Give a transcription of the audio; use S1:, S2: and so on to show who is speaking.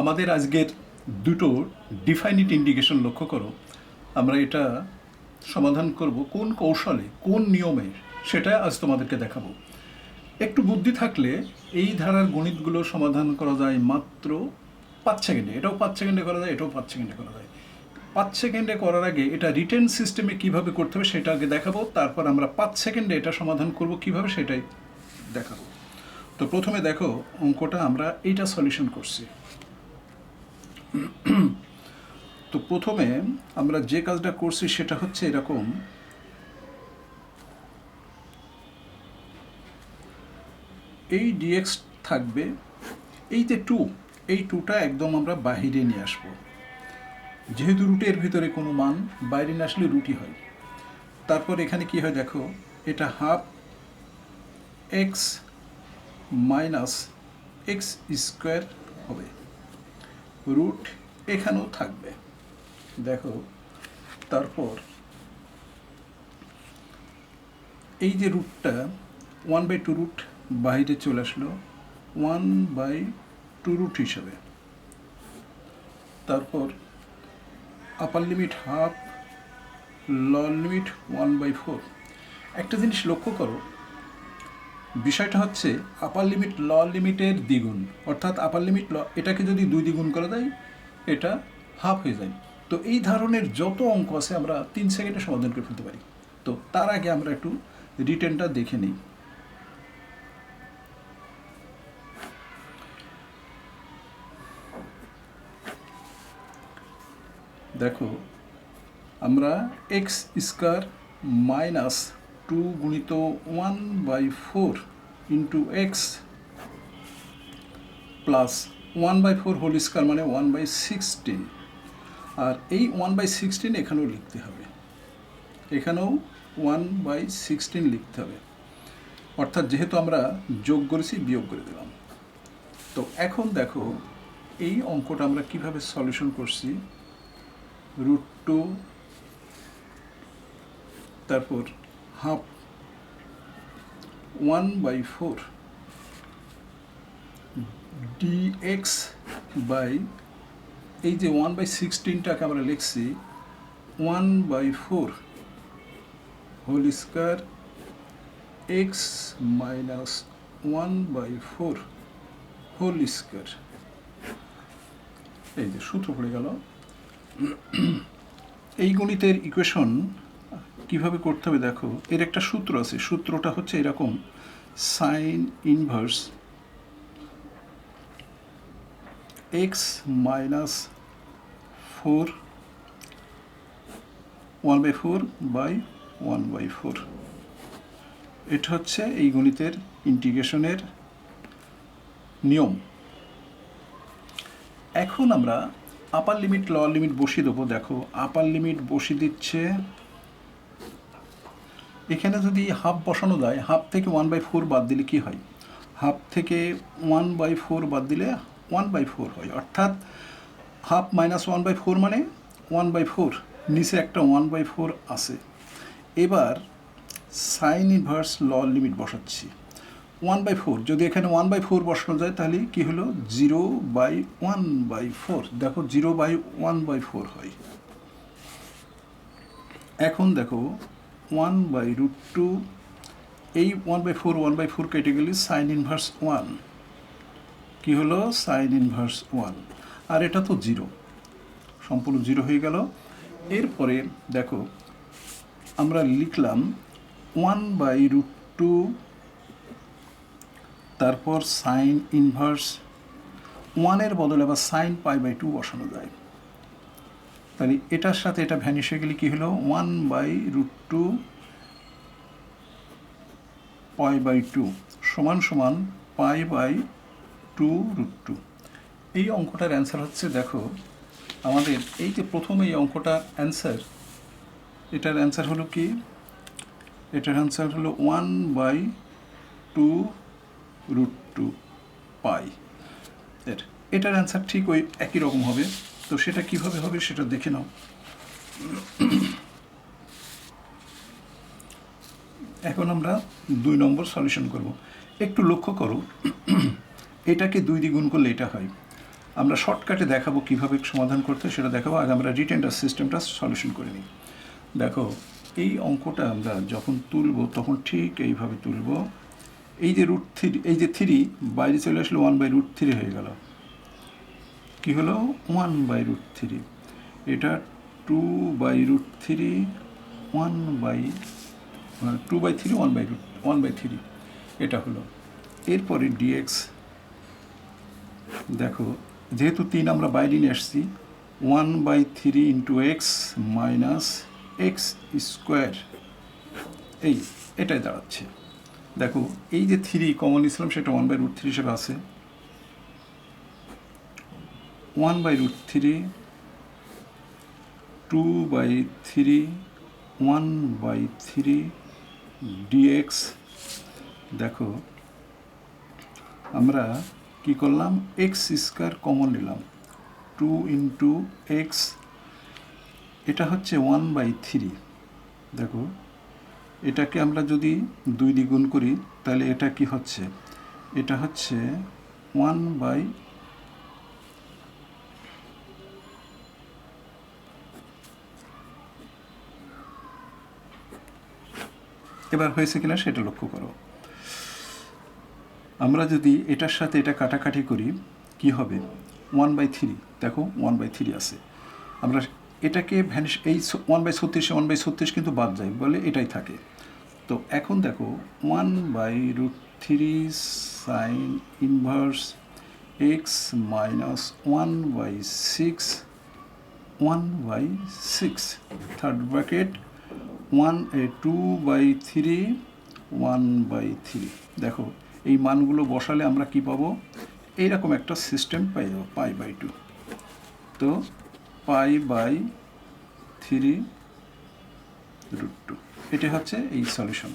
S1: আমাদের আজকের দুটো ডিফাইনিট ইন্ডিকেশন লক্ষ্য করো। আমরা এটা সমাধান করব কোন কৌশলে, কোন নিয়মে, সেটা আজ তোমাদেরকে দেখাবো। একটু বুদ্ধি থাকলে এই ধারার গণিতগুলো সমাধান করা যায় মাত্র 5 সেকেন্ডে। এটাও 5 সেকেন্ডে করা যায়, এটাও 5 সেকেন্ডে করা যায়। 5 সেকেন্ডে করার আগে এটা রিটেন সিস্টেমে কিভাবে করতে হবে সেটা আগে দেখাবো, তারপর আমরা 5 সেকেন্ডে এটা সমাধান করব কিভাবে সেটাই দেখাবো। তো প্রথমে দেখো অঙ্কটা আমরা এইটা সলিউশন করছি। তো প্রথমে আমরা যে কাজটা করছি সেটা হচ্ছে এরকম, এই ডিএক্স থাকবে, এই যে এই টুটা একদম আমরা বাহিরে নিয়ে আসব। যেহেতু রুটের ভিতরে কোনো মান বাইরে না আসলে রুটই হয়। তারপর এখানে কি হয় দেখো, এটা half x minus x square হবে, রুট এখানেও থাকবে দেখো। তারপর এই যে রুটটা 1/2 রুট বাইরে চলে আসলো 1/2 রুট হিসাবে। তারপর আপার লিমিট হাফ, লোয়ার লিমিট 1/4। একটা জিনিস লক্ষ্য করো, বিষয়টা হচ্ছে আপার লিমিট লোয়ার লিমিটের দ্বিগুণ, অর্থাৎ আপার লিমিট এটাকে যদি 2 দ্বিগুণ করা যায় এটা হাফ হয়ে যায়। তো এই ধরনের যত অঙ্ক আছে আমরা 3 সেকেন্ডে সমাধান করে ফেলতে পারি। তো তার আগে আমরা একটু রিটেনটা দেখে নিই। দেখো আমরা এক্স স্কোয়ার মাইনাস 2 গুণিত 1/4 into x plus 1/4 whole square মানে 1/16। আর এই 1/16 এখানেও লিখতে হবে, এখানেও 1/16 লিখতে হবে, অর্থাৎ যেহেতু আমরা যোগ করেছি বিয়োগ করে দিলাম। তো এখন দেখো এই অঙ্কটা আমরা কিভাবে সলিউশন করছি। √2, তারপর হাফ 1/4 dx বাই এই যে 1/16টাকে আমরা লিখছি 1/4 whole square x minus 1/4 whole square. এই যে সূত্র পড়ে গেল। এই গণিতের ইকুয়েশন কিভাবে করতে হবে দেখো, এর একটা সূত্র আছে। সূত্রটা হচ্ছে এরকম, sine inverse x minus 4 1/4 by 1/4। এটা হচ্ছে এই গণিতের ইন্টিগ্রেশনের নিয়ম। এখন আমরা আপার লিমিট লোয়ার লিমিট বসিয়ে দেবো। দেখো আপার লিমিট বসিয়ে দিচ্ছে, এখানে যদি হাফ বসানো যায়, হাফ থেকে 1/4 বাদ দিলে কি হয়, হাফ থেকে 1/4 বাদ দিলে 1/4 হয়, অর্থাৎ হাফ মাইনাস 1/4 মানে 1/4, নিচে একটা 1/4 আছে। এবার সাইন ইনভার্স লোয়ার লিমিট বসাচ্ছি 1/4। যদি এখানে 1/4 বসানো যায় তাহলে কি হলো 0/1/4। দেখো 0/1/4 হয়। এখন দেখো 1/√2, এই 1/4 কেটে গেলে সাইন ইনভার্স 1 কি হলো, সাইন ইনভার্স 1। আর এটা তো 0, সম্পূর্ণ 0 হয়ে গেল। এরপরে দেখো আমরা লিখলাম 1/√2, তারপর সাইন ইনভার্স 1-এর বদলে আবার সাইন π/2 বসানো যায়। তাহলে এটার সাথে এটা ভ্যানিশ হয়ে গেলে কি হলো 1/√2 π/2 সমান সমান π/2√2। এই অঙ্কটার অ্যান্সার হচ্ছে, দেখো আমাদের এই যে প্রথম এই অঙ্কটার অ্যান্সার, এটার অ্যান্সার হলো কি, এটার অ্যান্সার হলো 1/2√2 পাই। এটার অ্যান্সার ঠিক ওই একই রকম হবে। তো সেটা কিভাবে হবে সেটা দেখে নাও। এখন আমরা 2 নম্বর সলিউশন করব। একটু লক্ষ্য করো, এটাকে 2 দিয়ে গুণ করলে এটা হয়। আমরা শর্টকাটে দেখাবো কীভাবে সমাধান করতে, সেটা দেখাবো। আগে আমরা রিটেন্ডার সিস্টেমটা সলিউশন করে নিই। দেখো, এই অঙ্কটা আমরা যখন তুলব তখন ঠিক এইভাবে তুলব। এই যে √3, এই যে 3 বাইরে চলে আসলে 1/√3 হয়ে গেল। কি হলো? 1/√3। এটা 2/√3, 2/3, 1/3 এটা হলো। এরপরে ডিএক্স, দেখো যেহেতু 3 আমরা বাইরে নিয়ে আসছি, 1/3 into x minus x square, এটাই দাঁড়াচ্ছে। দেখো এই যে 3 কমন নিয়েছিলাম সেটা 1/√3 হিসেবে আছে। 1/√3, 2/3, 1/3 ডিএক্স। দেখো আমরা কি করলাম, এক্স স্কোয়ার কমন নিলাম, 2 ইন্টু এক্স, এটা হচ্ছে 1/3। দেখো এটাকে আমরা যদি 2 দিয়ে গুণ করি তাহলে এটা কি হচ্ছে, এটা হচ্ছে 1/, এবার হয়েছে কিনা সেটা লক্ষ্য করো। আমরা যদি এটার সাথে এটা কাটাকাটি করি কি হবে, 1/3, দেখো 1/3 আছে। আমরা এটাকে ভ্যানিশ, এই 1/36, 1/36 কিন্তু বাদ যায় বলে এটাই থাকে। তো এখন দেখো 1/√3 sign inverse x minus 1/6, 1/6 third bracket 2/3, 1/3। দেখো এই মানগুলো বসালে আমরা কি পাবো, এইরকম একটা সিস্টেম পাই যাবো, π/2। তো π/3√2, এটা হচ্ছে এই সলিউশন।